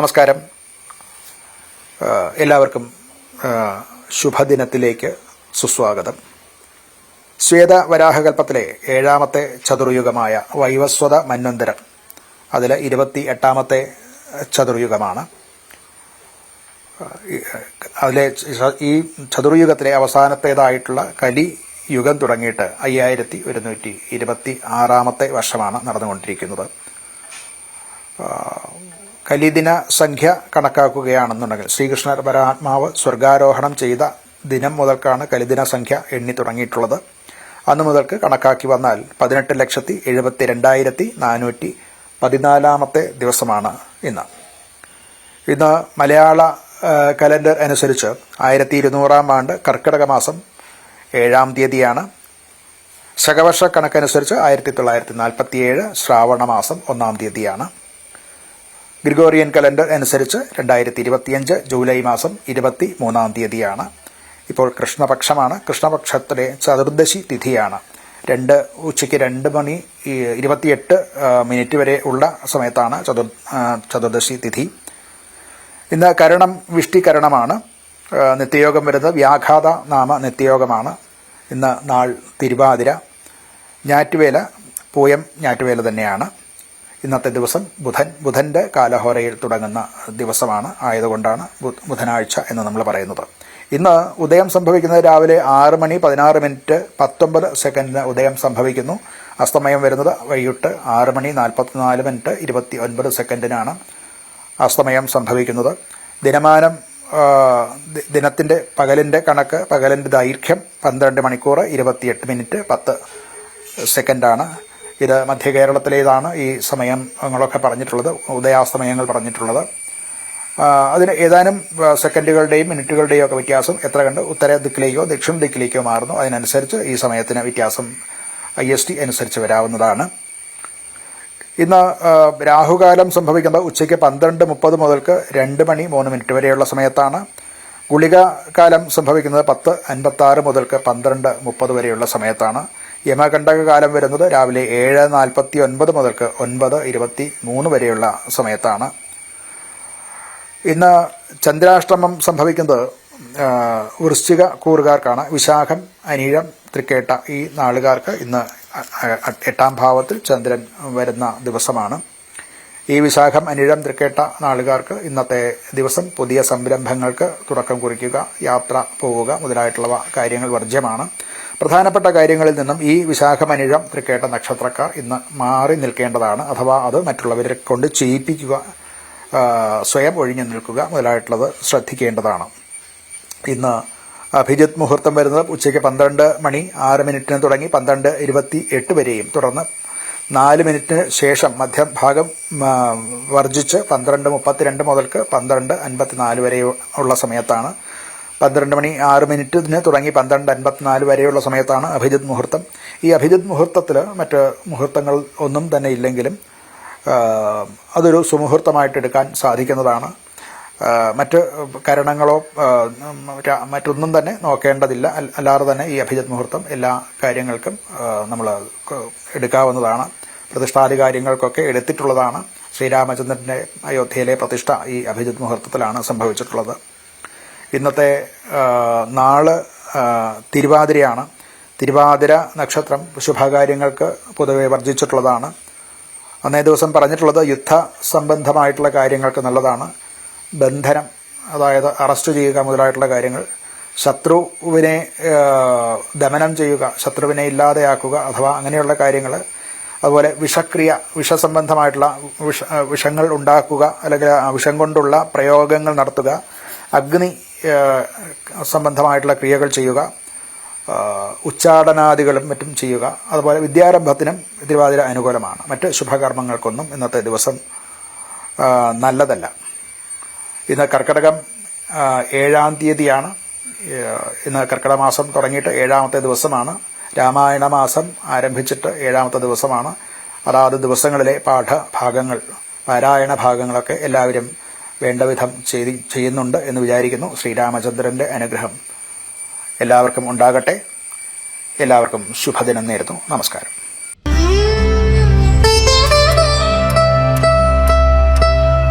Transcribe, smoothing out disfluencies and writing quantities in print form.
നമസ്കാരം. എല്ലാവർക്കും ശുഭദിനത്തിലേക്ക് സുസ്വാഗതം. ശ്വേതവരാഹകൽപ്പത്തിലെ 7ാമത്തെ ചതുർയുഗമായ വൈവസ്വത മന്വന്തരം, അതിൽ 28ാമത്തെ ചതുർയുഗമാണ്. അതിലെ ഈ ചതുർയുഗത്തിലെ അവസാനത്തേതായിട്ടുള്ള കലിയുഗം തുടങ്ങിയിട്ട് 5126ാമത്തെ വർഷമാണ് നടന്നുകൊണ്ടിരിക്കുന്നത്. കലിദിന സംഖ്യ കണക്കാക്കുകയാണെന്നുണ്ടെങ്കിൽ ശ്രീകൃഷ്ണ പരമാത്മാവ് സ്വർഗാരോഹണം ചെയ്ത ദിനം മുതൽക്കാണ് കലിദിന സംഖ്യ എണ്ണി തുടങ്ങിയിട്ടുള്ളത്. അന്നു മുതൽക്ക് കണക്കാക്കി വന്നാൽ 18,72,414ാമത്തെ ദിവസമാണ് ഇന്ന്. മലയാള കലണ്ടർ അനുസരിച്ച് 1200-ാം ആണ്ട് കർക്കിടക മാസം 7-ാം തീയതിയാണ്. ശകവർഷ കണക്കനുസരിച്ച് 1947 ശ്രാവണ മാസം 1-ാം തീയതിയാണ്. ഗ്രിഗോറിയൻ കലണ്ടർ അനുസരിച്ച് 2025 ജൂലൈ മാസം 23-ാം തീയതിയാണ്. ഇപ്പോൾ കൃഷ്ണപക്ഷമാണ്. കൃഷ്ണപക്ഷത്തിലെ ചതുർദശി തിഥിയാണ്. ഉച്ചയ്ക്ക് 2:28 വരെ ഉള്ള സമയത്താണ് ചതുർദശി തിഥി. ഇന്ന് കരണം വിഷ്ടികരണമാണ്. നിത്യയോഗം വരുന്നത് വ്യാഘാത നാമ നിത്യയോഗമാണ്. ഇന്ന് നാൾ തിരുവാതിര. ഞാറ്റുവേല പൂയം ഞാറ്റുവേല തന്നെയാണ്. ഇന്നത്തെ ദിവസം ബുധന്റെ കാലഹോരയിൽ തുടങ്ങുന്ന ദിവസമാണ്. ആയതുകൊണ്ടാണ് ബുധനാഴ്ച എന്ന് നമ്മൾ പറയുന്നത്. ഇന്ന് ഉദയം സംഭവിക്കുന്നത് രാവിലെ 6:16:19 ഉദയം സംഭവിക്കുന്നു. അസ്തമയം വരുന്നത് വൈകിട്ട് 6:44:29 അസ്തമയം സംഭവിക്കുന്നത്. ദിനമാനം ദിനത്തിന്റെ പകലിന്റെ കണക്ക്, പകലിന്റെ ദൈർഘ്യം 12 മണിക്കൂർ 28 മിനിറ്റ് 10 ഇത് മധ്യകേരളത്തിലേതാണ് ഈ സമയങ്ങളൊക്കെ പറഞ്ഞിട്ടുള്ളത്, ഉദയാസ്തമയങ്ങൾ പറഞ്ഞിട്ടുള്ളത്. അതിന് ഏതാനും സെക്കൻഡുകളുടെയും മിനിറ്റുകളുടെയും ഒക്കെ വ്യത്യാസം എത്ര കണ്ട് ഉത്തര ദിക്കിലേക്കോ ദക്ഷിണ ദിക്കിലേക്കോ മാറുന്നു. അതിനനുസരിച്ച് ഈ സമയത്തിന് വ്യത്യാസം IST അനുസരിച്ച് വരാവുന്നതാണ്. ഇന്ന് രാഹുകാലം സംഭവിക്കുന്നത് ഉച്ചയ്ക്ക് 12:30 മുതൽക്ക് 2:03 വരെയുള്ള സമയത്താണ്. ഗുളിക കാലം സംഭവിക്കുന്നത് 10:56 മുതൽക്ക് 12:30 വരെയുള്ള സമയത്താണ്. യമകണ്ഠക കാലം വരുന്നത് രാവിലെ 7:49 മുതൽക്ക് 9:23 വരെയുള്ള സമയത്താണ്. ഇന്ന് ചന്ദ്രാഷ്ടമം സംഭവിക്കുന്നത് വൃശ്ചിക കൂറുകാർക്കാണ്. വിശാഖം, അനിഴം, തൃക്കേട്ട ഈ നാളുകാർക്ക് ഇന്ന് 8ാം ഭാവത്തിൽ ചന്ദ്രൻ വരുന്ന ദിവസമാണ്. ഈ വിശാഖം, അനിഴം, തൃക്കേട്ട നാളുകാർക്ക് ഇന്നത്തെ ദിവസം പുതിയ സംരംഭങ്ങൾക്ക് തുടക്കം കുറിക്കുക, യാത്ര പോവുക മുതലായിട്ടുള്ള കാര്യങ്ങൾ വർജ്യമാണ്. പ്രധാനപ്പെട്ട കാര്യങ്ങളിൽ നിന്നും ഈ വിശാഖം, അനിഴം, തൃക്കേട്ട നക്ഷത്രക്കാർ ഇന്ന് മാറി നിൽക്കേണ്ടതാണ്. അഥവാ അത് മറ്റുള്ളവരെ കൊണ്ട് ചെയ്യിപ്പിക്കുക, സ്വയം ഒഴിഞ്ഞു നിൽക്കുക മുതലായിട്ടുള്ളത് ശ്രദ്ധിക്കേണ്ടതാണ്. ഇന്ന് അഭിജിത്ത് മുഹൂർത്തം വരുന്നത് ഉച്ചയ്ക്ക് 12:06 തുടങ്ങി 12:28 വരെയും തുടർന്ന് 4 മിനിറ്റിന് ശേഷം മധ്യഭാഗം വർജിച്ച് 12:32 മുതൽക്ക് 12:54 വരെ ഉള്ള സമയത്താണ്. 12:06 തുടങ്ങി 12:54 വരെയുള്ള സമയത്താണ് അഭിജിത്ത് മുഹൂർത്തം. ഈ അഭിജിത്ത് മുഹൂർത്തത്തിൽ മറ്റ് മുഹൂർത്തങ്ങൾ ഒന്നും തന്നെ ഇല്ലെങ്കിലും അതൊരു സുമുഹൂർത്തമായിട്ട് എടുക്കാൻ സാധിക്കുന്നതാണ്. മറ്റ് കരണങ്ങളോ മറ്റൊന്നും തന്നെ നോക്കേണ്ടതില്ല. അല്ലാതെ തന്നെ ഈ അഭിജിത്ത് മുഹൂർത്തം എല്ലാ കാര്യങ്ങൾക്കും നമ്മൾ എടുക്കാവുന്നതാണ്. പ്രതിഷ്ഠാദി കാര്യങ്ങൾക്കൊക്കെ എടുത്തിട്ടുള്ളതാണ്. ശ്രീരാമചന്ദ്രൻ്റെ അയോധ്യയിലെ പ്രതിഷ്ഠ ഈ അഭിജിത്ത് മുഹൂർത്തത്തിലാണ് സംഭവിച്ചിട്ടുള്ളത്. ഇന്നത്തെ നാള് തിരുവാതിരയാണ്. തിരുവാതിര നക്ഷത്രം ശുഭകാര്യങ്ങൾക്ക് പൊതുവെ വർജിച്ചിട്ടുള്ളതാണ്. അന്നേ ദിവസം പറഞ്ഞിട്ടുള്ളത് യുദ്ധ സംബന്ധമായിട്ടുള്ള കാര്യങ്ങൾക്ക് നല്ലതാണ്. ബന്ധനം, അതായത് അറസ്റ്റ് ചെയ്യുക മുതലായിട്ടുള്ള കാര്യങ്ങൾ, ശത്രുവിനെ ദമനം ചെയ്യുക, ശത്രുവിനെ ഇല്ലാതെയാക്കുക അഥവാ അങ്ങനെയുള്ള കാര്യങ്ങൾ, അതുപോലെ വിഷസംബന്ധമായിട്ടുള്ള വിഷങ്ങൾ ഉണ്ടാക്കുക, അല്ലെങ്കിൽ വിഷം കൊണ്ടുള്ള പ്രയോഗങ്ങൾ നടത്തുക, അഗ്നി സംബന്ധമായിട്ടുള്ള ക്രിയകൾ ചെയ്യുക, ഉച്ചാടനാദികളും മറ്റും ചെയ്യുക. അതുപോലെ വിദ്യാരംഭത്തിനും തിരുവാതിര അനുകൂലമാണ്. മറ്റ് ശുഭകർമ്മങ്ങൾക്കൊന്നും ഇന്നത്തെ ദിവസം നല്ലതല്ല. ഇന്ന് കർക്കിടകം 7-ാം തീയതിയാണ്. ഇന്ന് കർക്കിടക മാസം തുടങ്ങിയിട്ട് 7ാമത്തെ ദിവസമാണ്. രാമായണ മാസം ആരംഭിച്ചിട്ട് 7ാമത്തെ ദിവസമാണ്. അതാത് ദിവസങ്ങളിലെ പാഠഭാഗങ്ങൾ, പാരായണ ഭാഗങ്ങളൊക്കെ എല്ലാവരും വേണ്ടവിധം ചെയ്യുന്നുണ്ട് എന്ന് വിചാരിക്കുന്നു. ശ്രീരാമചന്ദ്രന്റെ അനുഗ്രഹം എല്ലാവർക്കും ഉണ്ടാകട്ടെ. എല്ലാവർക്കും ശുഭദിനം നേരുന്നു. നമസ്കാരം.